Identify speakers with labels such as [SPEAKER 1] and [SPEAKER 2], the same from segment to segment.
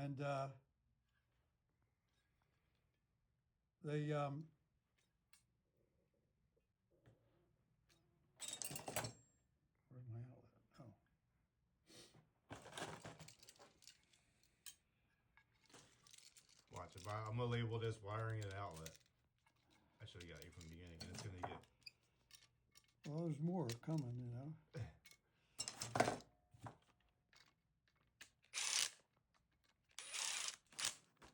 [SPEAKER 1] And they where's my outlet? Oh.
[SPEAKER 2] Watch it. I'm gonna label this wiring and outlet. I should have got you from the beginning, and it's gonna get.
[SPEAKER 1] Well, there's more coming, you know.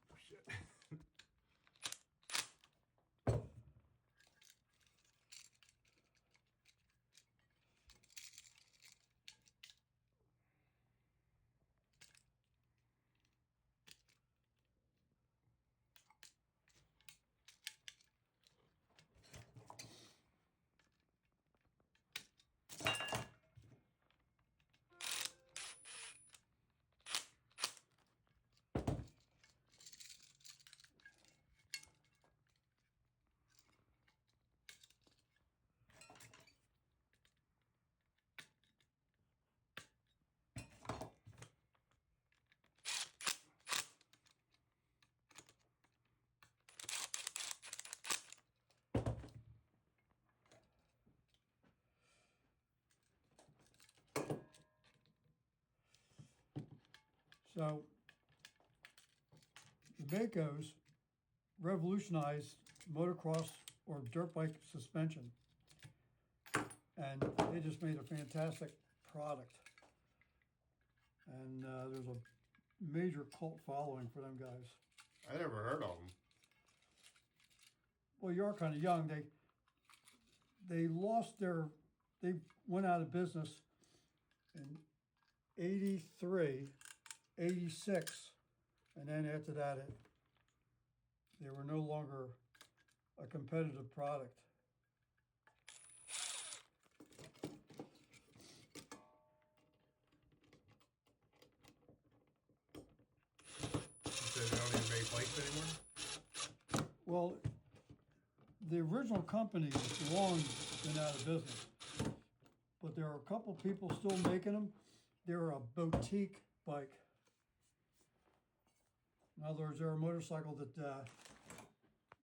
[SPEAKER 2] Oh, shit.
[SPEAKER 1] So the Bakos revolutionized motocross or dirt bike suspension, and they just made a fantastic product. And there's a major cult following for them guys.
[SPEAKER 2] I never heard of them.
[SPEAKER 1] Well, you are kind of young. They went out of business in 83, 86, and then after that they were no longer a competitive product.
[SPEAKER 2] So they don't even make bikes anymore?
[SPEAKER 1] Well, the original company has long been out of business, but there are a couple people still making them. They're a boutique bike. In other words, they're a motorcycle that